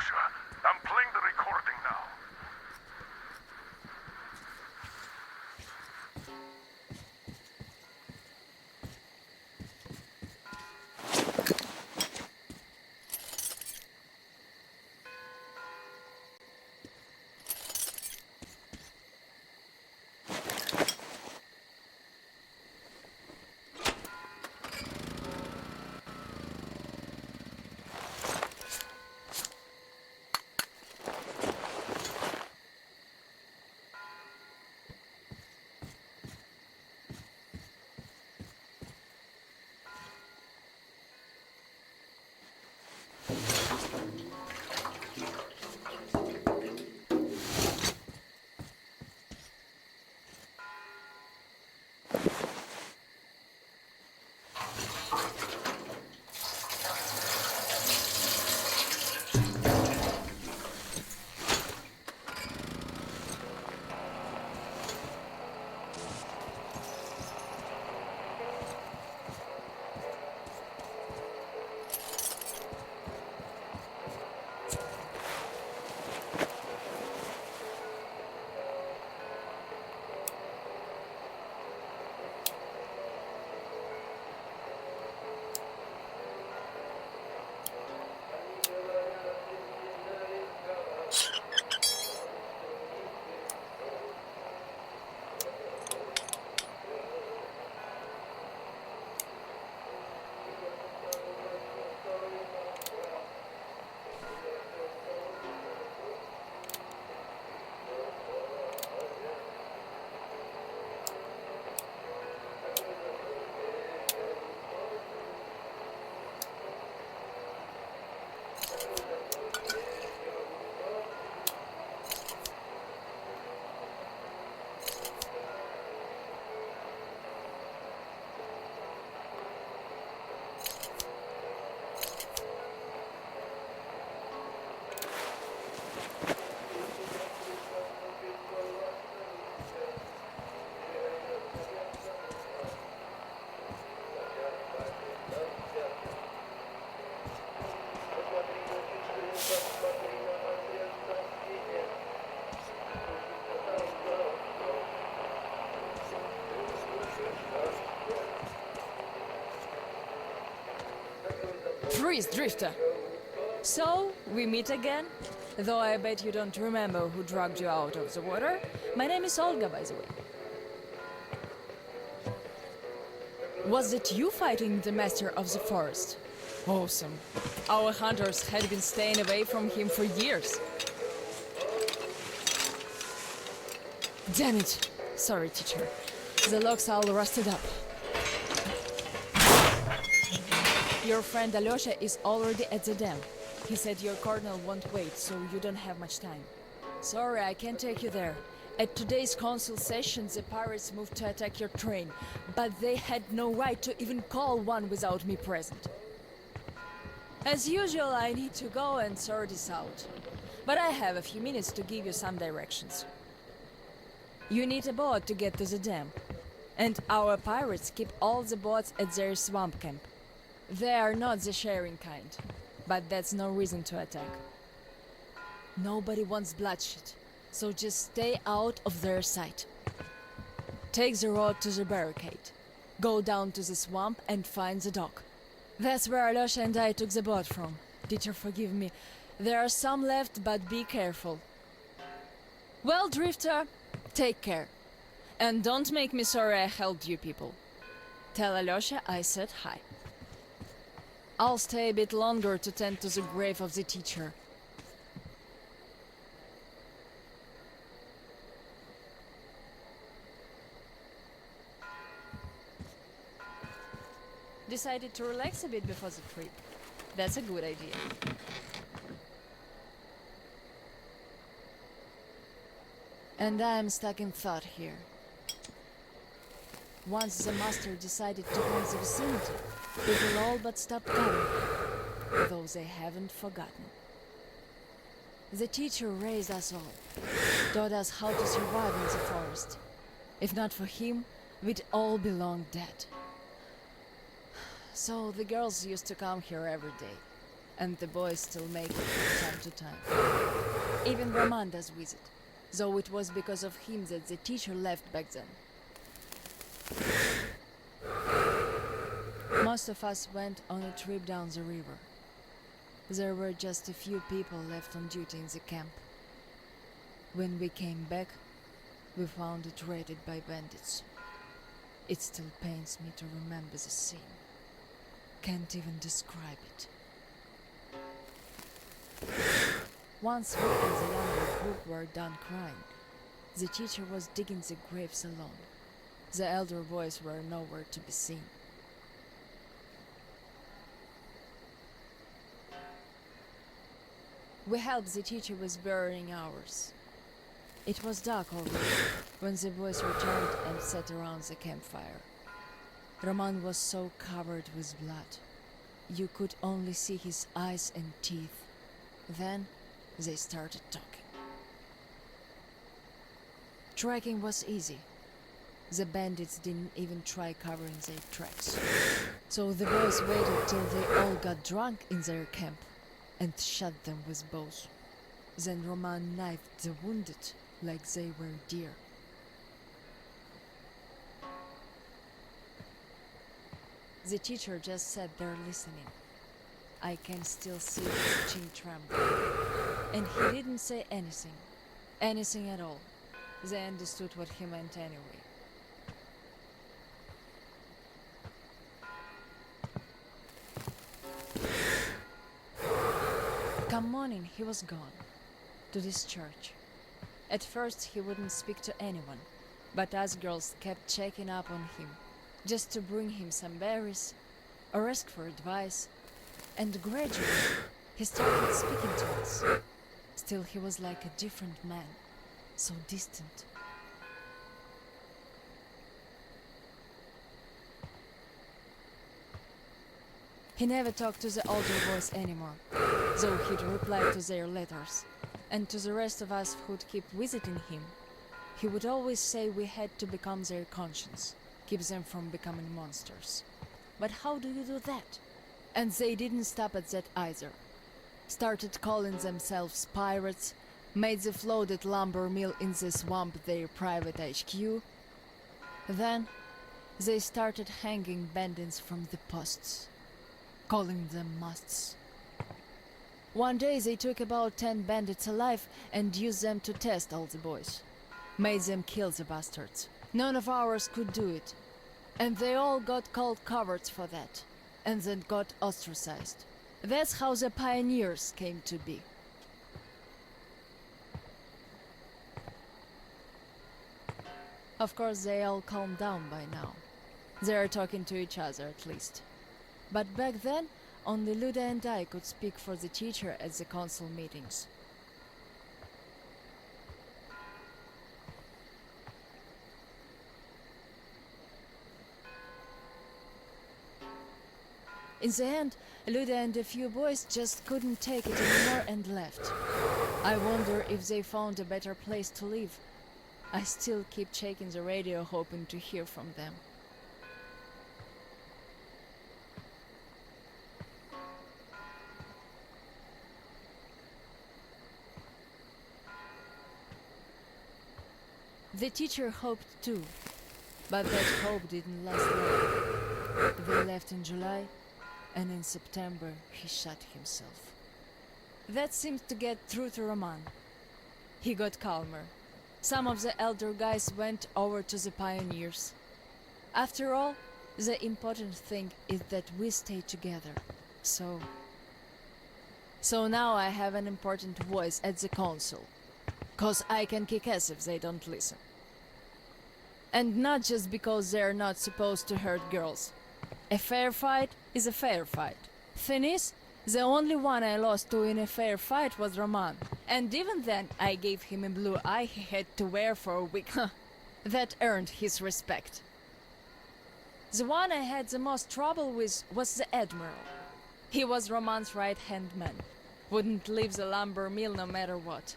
Alyosha. I'm playing the recording now. Freeze, Drifter! So, we meet again? Though I bet you don't remember who dragged you out of the water. My name is Olga, by the way. Was it you fighting the Master of the Forest? Awesome. Our hunters had been staying away from him for years. Damn it! Sorry, teacher. The locks all rusted up. Your friend Alyosha is already at the dam. He said your colonel won't wait, so you don't have much time. Sorry, I can't take you there. At today's council session, the pirates moved to attack your train, but they had no right to even call one without me present. As usual, I need to go and sort this out. But I have a few minutes to give you some directions. You need a boat to get to the dam. And our pirates keep all the boats at their swamp camp. They are not the sharing kind, but that's no reason to attack. Nobody wants bloodshed, so just stay out of their sight. Take the road to the barricade. Go down to the swamp and find the dock. That's where Alyosha and I took the boat from. Teacher, forgive me. There are some left, but be careful. Well, Drifter, take care. And don't make me sorry I helped you people. Tell Alyosha I said hi. I'll stay a bit longer to tend to the grave of the teacher. Decided to relax a bit before the trip. That's a good idea. And I'm stuck in thought here. Once the master decided to cleanse the vicinity, it will all but stop coming, though they haven't forgotten. The teacher raised us all, taught us how to survive in the forest. If not for him, we'd all be long dead. So the girls used to come here every day. and the boys still make it from time to time. Even Roman does visit, though it was because of him that the teacher left back then. Most of us went on a trip down the river. There were just a few people left on duty in the camp. When we came back, we found it raided by bandits. It still pains me to remember the scene. Can't even describe it. Once we and the younger group were done crying, the teacher was digging the graves alone. The elder boys were nowhere to be seen. We helped the teacher with burying ours. It was dark already when the boys returned and sat around the campfire. Roman was so covered with blood. You could only see his eyes and teeth. Then they started talking. Tracking was easy. The bandits didn't even try covering their tracks. So the boys waited till they all got drunk in their camp and shot them with bows. Then Roman knifed the wounded like they were deer. The teacher just sat there listening. I can still see his chin tremble. And he didn't say anything. Anything at all. They understood what he meant anyway. Come morning, he was gone. To this church. At first he wouldn't speak to anyone, but us girls kept checking up on him, just to bring him some berries, or ask for advice, and gradually he started speaking to us. Still he was like a different man, so distant. He never talked to the older boys anymore, though he'd reply to their letters. And to the rest of us who'd keep visiting him, he would always say we had to become their conscience, keep them from becoming monsters. But how do you do that? And they didn't stop at that either. Started calling themselves pirates, made the floated lumber mill in the swamp their private HQ. Then they started hanging bandits from the posts, calling them musts. One day they took about 10 bandits alive and used them to test all the boys. Made them kill the bastards. None of ours could do it. And they all got called cowards for that. And then got ostracized. That's how the pioneers came to be. Of course they all calmed down by now. They are talking to each other at least. But back then, only Luda and I could speak for the teacher at the council meetings. In the end, Luda and a few boys just couldn't take it anymore and left. I wonder if they found a better place to live. I still keep checking the radio hoping to hear from them. The teacher hoped too, but that hope didn't last long. They left in July, and in September he shot himself. That seemed to get through to Roman. He got calmer. Some of the elder guys went over to the pioneers. After all, the important thing is that we stay together. So now I have an important voice at the council. 'Cause I can kick ass if they don't listen. And not just because they're not supposed to hurt girls. A fair fight is a fair fight. Thing is, the only one I lost to in a fair fight was Roman. And even then, I gave him a blue eye he had to wear for a week. That earned his respect. The one I had the most trouble with was the Admiral. He was Roman's right-hand man. Wouldn't leave the lumber mill no matter what.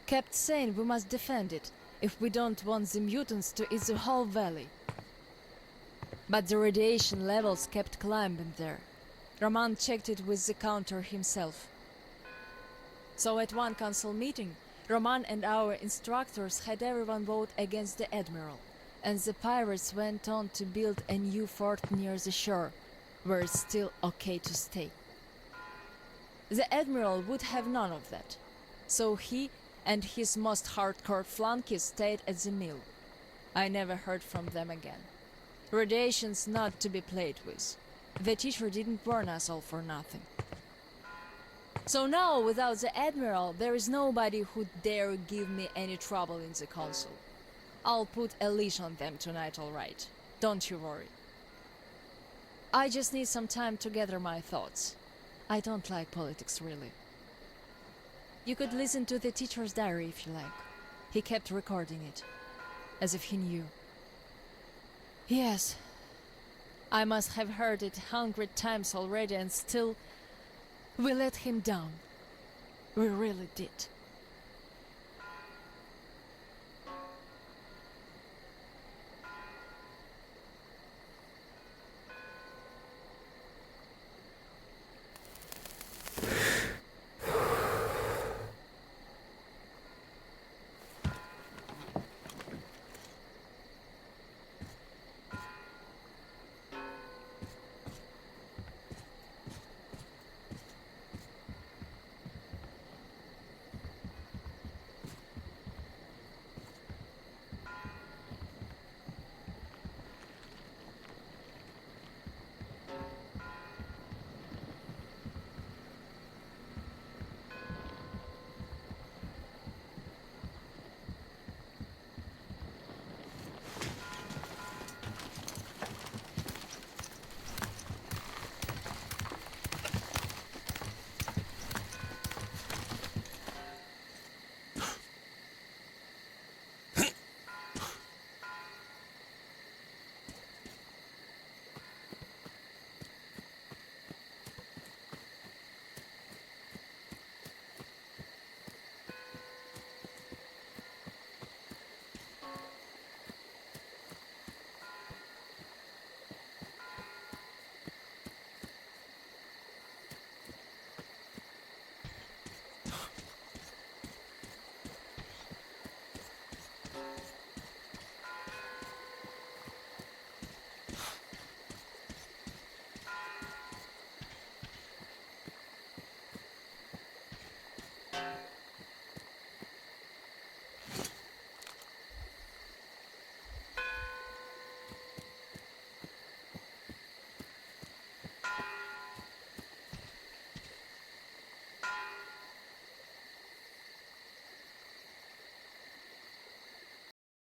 Kept saying we must defend it if we don't want the mutants to eat the whole valley. But the radiation levels kept climbing there. Roman checked it with the counter himself. So at one council meeting, Roman and our instructors had everyone vote against the admiral, and the pirates went on to build a new fort near the shore, where it's still okay to stay. The admiral would have none of that, so he and his most hardcore flunkies stayed at the mill. I never heard from them again. Radiation's not to be played with. The teacher didn't warn us all for nothing. So now, without the admiral, there is nobody who'd dare give me any trouble in the council. I'll put a leash on them tonight, all right. Don't you worry. I just need some time to gather my thoughts. I don't like politics, really. You could listen to the teacher's diary if you like. He kept recording it, as if he knew. Yes, I must have heard it 100 times already, and still, we let him down. We really did.